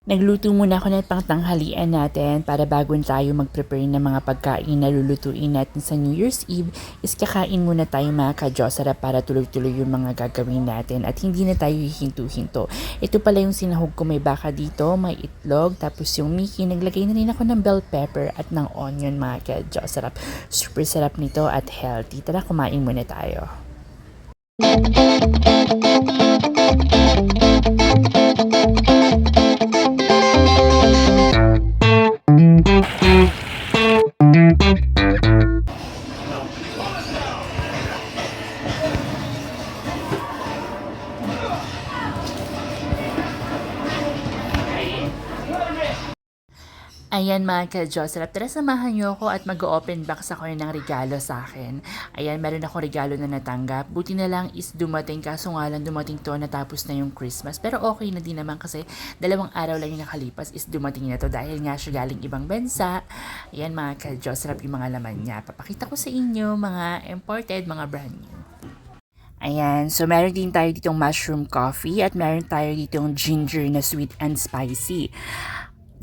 Nagluto muna ako ng pangtanghalian natin para bago tayo mag-prepare ng mga pagkain na lulutuin natin sa New Year's Eve is kakain muna tayo mga ka-Diosera para tuloy-tuloy yung mga gagawin natin at hindi na tayo hihinto-hinto. Ito pala yung sinahog ko, may baka dito, may itlog, tapos yung Mickey, naglagay na rin ako ng bell pepper at ng onion mga ka-Diosera. Super sarap nito at healthy. Tara, kumain muna tayo. Ayan mga ka-Jocelyn, tara samahan niyo ako at mag-open box ako ng regalo sa akin. Ayan, meron akong regalo na natanggap. Buti na lang is dumating, kaso nga lang dumating to natapos na yung Christmas. Pero okay na din naman kasi 2 araw lang yung nakalipas is dumating na to dahil nga siya galing ibang bansa. Ayan mga ka-Jocelyn, yung mga laman niya. Papakita ko sa inyo mga imported, mga brand new. Ayan, so meron din tayo ditong mushroom coffee at meron tayo ditong ginger na sweet and spicy.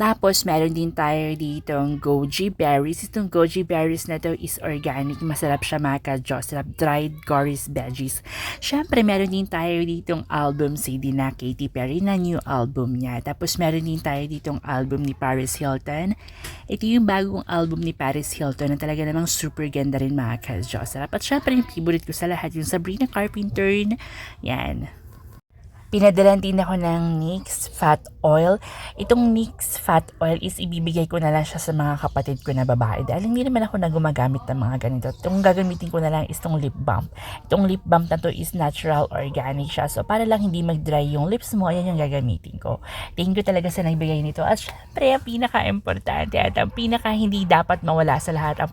Tapos, meron din tayo ditong goji berries. Itong goji berries na to is organic. Masarap siya mga ka-Jocelyn. Dried Goris veggies. Siyempre, meron din tayo ditong album CD na Katy Perry na new album niya. Tapos, meron din tayo ditong album ni Paris Hilton. Ito yung bagong album ni Paris Hilton na talaga namang super ganda rin mga ka-Jocelyn. At syempre, yung favorite ko sa lahat, yung Sabrina Carpenter. Yan. Pinadalan din ako ng NYX Fat Oil. Itong NYX Fat Oil is ibibigay ko na lang siya sa mga kapatid ko na babae dahil hindi naman ako na gumagamit ng mga ganito. Itong gagamitin ko na lang is itong lip balm. Itong lip balm na to is natural organic siya. So para lang hindi mag-dry yung lips mo, ayan yung gagamitin ko. Thank you talaga sa nagbigay nito. At syempre, ang pinaka-importante at ang pinaka hindi dapat mawala sa lahat, ang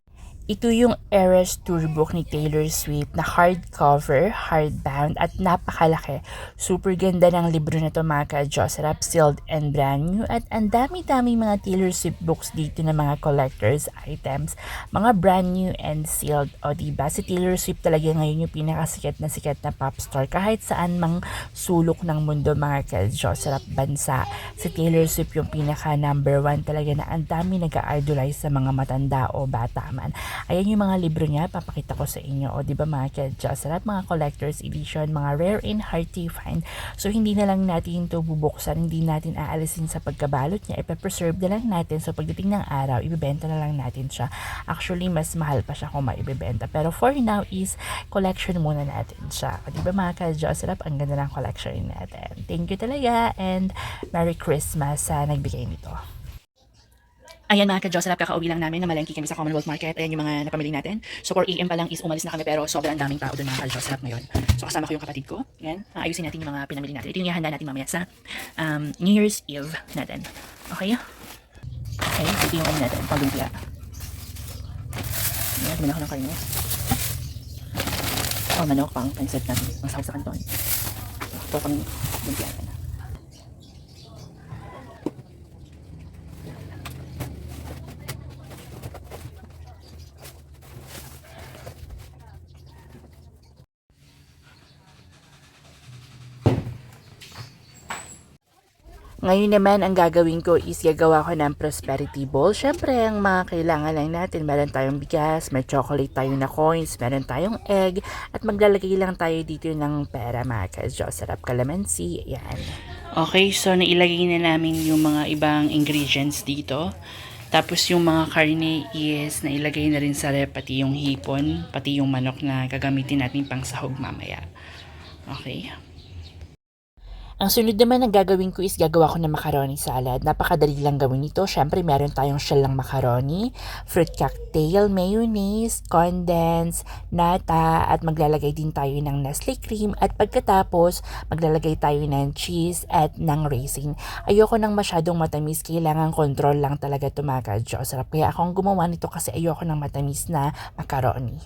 ito yung Eras Tour book ni Taylor Swift na hardcover, hardbound at napakalaki. Super ganda ng libro na to mga ka-Jocelyn, sealed and brand new at ang dami-dami mga Taylor Swift books dito na mga collector's items, mga brand new and sealed. O diba, si Taylor Swift talaga ngayon yung pinakasikat na pop star kahit saan mang sulok ng mundo mga ka-Jocelyn bansa. Si Taylor Swift yung pinaka number 1 talaga na ang dami nag-idolize sa mga matanda o bata man. Ayan yung mga libro niya, papakita ko sa inyo. O, di ba mga ka-Jocelyn, mga collector's edition, mga rare and hard to find. So, hindi na lang natin ito bubuksan, hindi natin aalisin sa pagkabalot niya, ipapreserve na lang natin. So, pagdating ng araw, ibibenta na lang natin siya. Actually, mas mahal pa siya kung maibibenta. Pero for now is, collection muna natin siya. O, di ba mga ka-Jocelyn, ang ganda ng collection natin. Thank you talaga and Merry Christmas sa nagbigay nito. Ayan mga ka-Jocelyn, kakauwi lang namin na malengke kami sa Commonwealth Market. Ayan yung mga napamili natin. So 4 AM pa lang is umalis na kami pero sobrang daming tao doon mga ka-Jocelyn ngayon. So kasama ko yung kapatid ko. Ayan, ayusin natin yung mga pinamili natin. Ito yung ihanda natin mamaya sa New Year's Eve natin. Okay? Okay, ito yung ano natin, pag-lumpia. Ayan, tumina ko ng karne. Oh, manok pang pansit natin. Ang sahog sa kanton. Ito pang lumpia natin. Ngayon naman, ang gagawin ko is gagawa ko ng prosperity bowl. Syempre, ang mga kailangan lang natin, meron tayong bigas, may chocolate tayo na coins, meron tayong egg, at maglalagay lang tayo dito ng pera mga ka-Jocelyn, calamansi, yan. Okay, so nailagay na namin yung mga ibang ingredients dito. Tapos yung mga karne is nailagay na rin sa rep, pati yung hipon, pati yung manok na gagamitin natin pang sahog mamaya. Okay. Ang sunod naman na gagawin ko is gagawa ko ng macaroni salad. Napakadali lang gawin ito. Syempre, meron tayong shell ng macaroni, fruit cocktail, mayonnaise, condensed, nata, at maglalagay din tayo ng Nestle cream. At pagkatapos, maglalagay tayo ng cheese at ng raisin. Ayoko ng masyadong matamis. Kailangan control lang talaga ito mga ka-Jocelyn. Kaya akong gumawa nito kasi ayoko ng matamis na macaroni.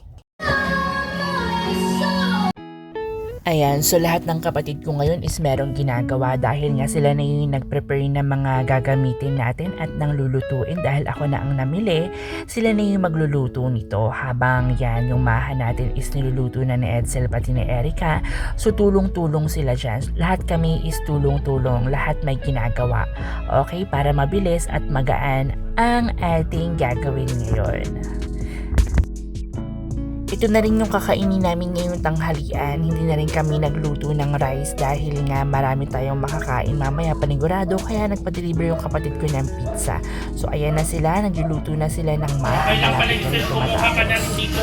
Ayan, so lahat ng kapatid ko ngayon is merong ginagawa dahil nga sila na yung nag-prepare ng mga gagamitin natin at nang lulutuin dahil ako na ang namili, sila na yung magluluto nito habang yan yung maha natin is niluluto na ni Edsel pati ni Erica. So tulong-tulong sila dyan. Lahat kami is tulong-tulong, lahat may ginagawa. Okay, para mabilis at magaan ang ating gagawin ngayon. Ito na rin yung kakainin namin ngayong tanghalian. Hindi na rin kami nagluto ng rice dahil nga marami tayong makakain mamaya panigurado. Kaya nagpa-deliver yung kapatid ko ng pizza. So ayan na sila, nagluluto na sila ng maha. Okay lang pala yung kumuha ka na dito.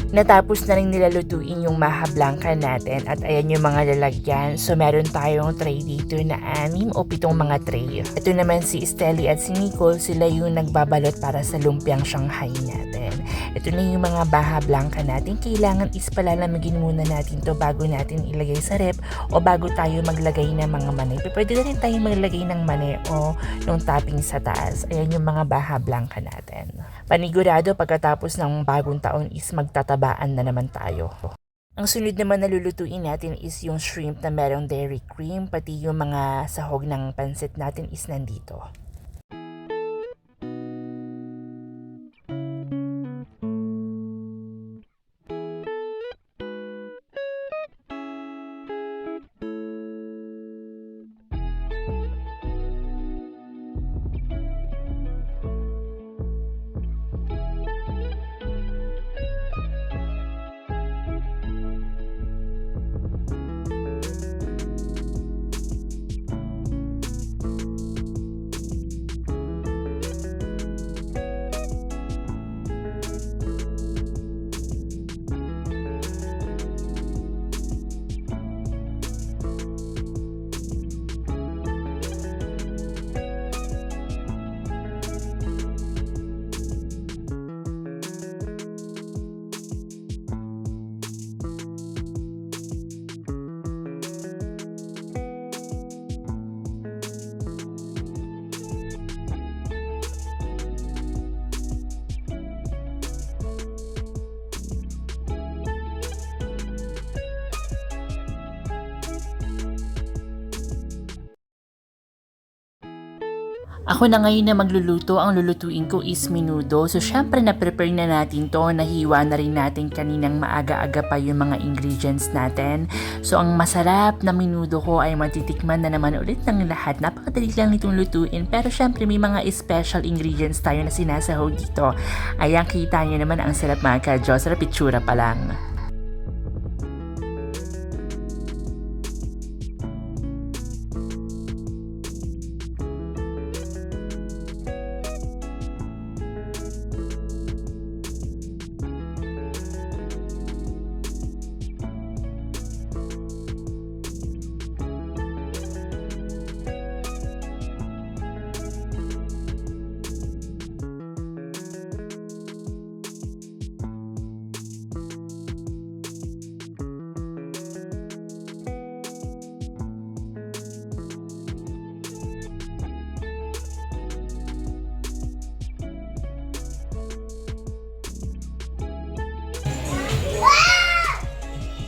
Natapos na rin nilalutuin yung maha blanca natin at ayan yung mga lalagyan. So meron tayong tray dito na 6 o 7 mga tray. Ito naman si Esteli at si Nicole, sila yung nagbabalot para sa lumpiang Shanghai natin. Ito na yung mga maha blanca natin. Kailangan is palalamigin muna natin to bago natin ilagay sa rep o bago tayo maglagay ng mga mani. Pwede na rin tayo maglagay ng mani o yung topping sa taas. Ayan yung mga maha blanca natin. Panigurado pagkatapos ng bagong taon is magtatabaan na naman tayo. Ang sunod naman na lulutuin natin is yung shrimp na merong dairy cream, pati yung mga sahog ng pansit natin is nandito. Ako na ngayon na magluluto, ang lulutuin ko is menudo. So syempre na-prepare na natin to, nahiwa na rin natin kaninang maaga-aga pa yung mga ingredients natin. So ang masarap na menudo ko ay matitikman na naman ulit ng lahat. Napakadali lang nitong lutuin pero syempre may mga special ingredients tayo na sinasahog dito. Ayan, kita nyo naman ang sarap mga ka-Diyos, sarap itsura pa lang.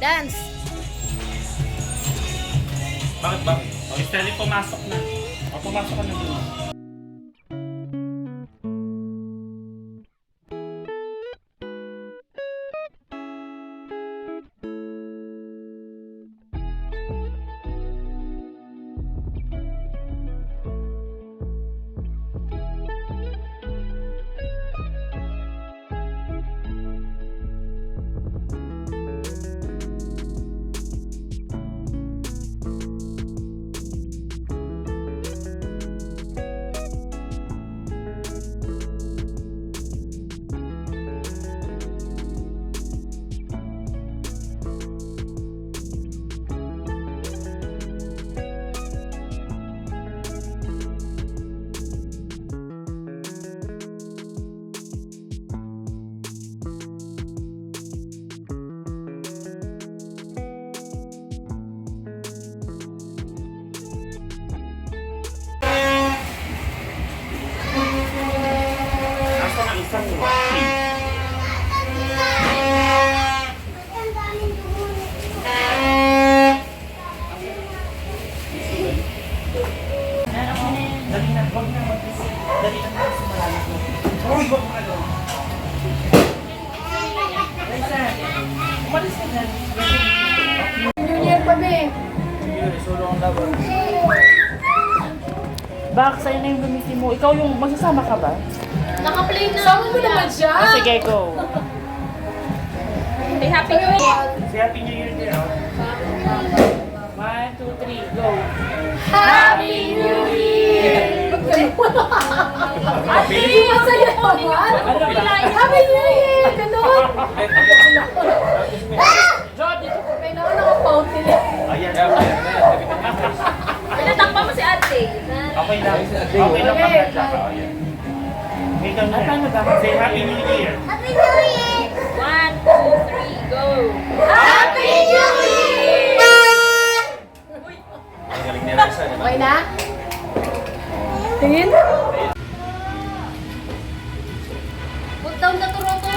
Dance! Bakit? Okay, Stanley, pumasok na. Pumasok ka na doon. Nasaan ang isang Bak, sa'yo na yung gamitin mo. Ikaw yung magsasama ka ba? Naka-play na. Sama mo naman siya. Ah, sige, go. Say Happy New Year. Si Happy New Year din, oh. 1, 2, 3, go. Happy New Year. Ate, masaya naman. Ano ba? Happy New Year. Ganon. Jod, dito ko. May naman naka-fountain. Ayan. Pinatakpa mo si ate. Okay lang. Okay lang magkadya ka. Ayan. Ikaw na. Ano ba? Say Happy New Year. 1, 2, 3, go. Happy New Year. Ang galing ni Reza, di ba? Okay na? Tingin? Put down the turoto.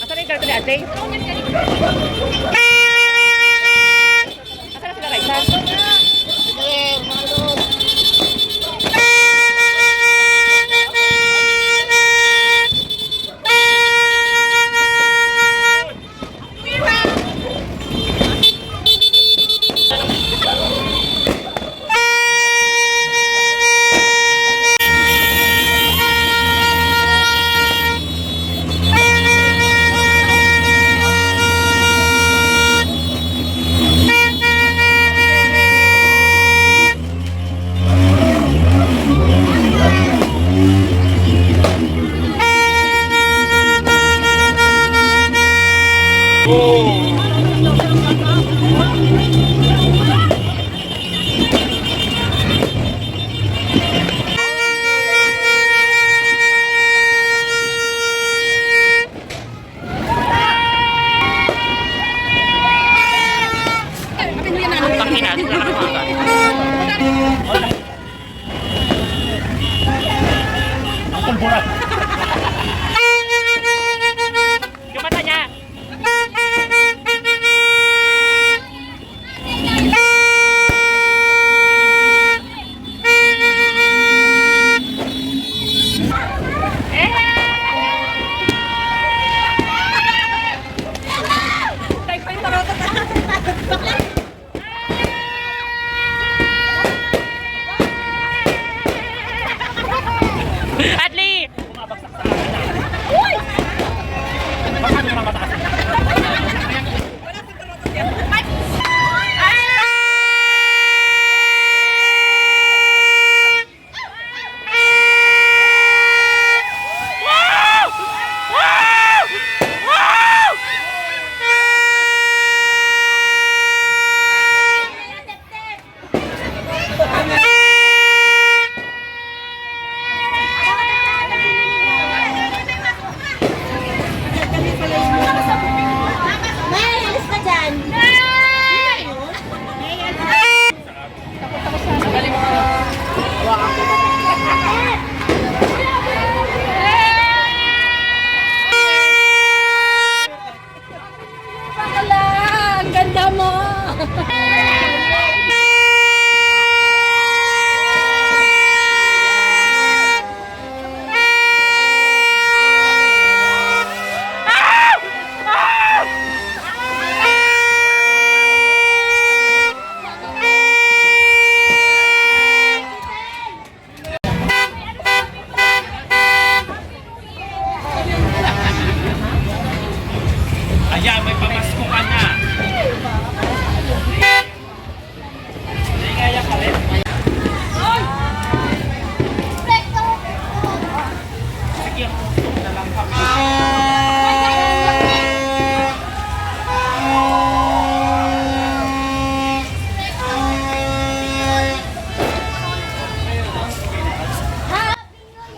Asan yung garto ni ate? Asan na sila kaisa?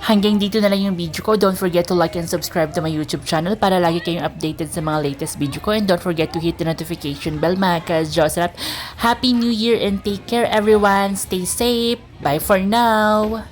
Hanggang dito na lang yung video ko. Don't forget to like and subscribe to my YouTube channel para lagi kayong updated sa mga latest video ko. And don't forget to hit the notification bell mga ka-Jocelyn. Happy New Year and take care everyone. Stay safe. Bye for now.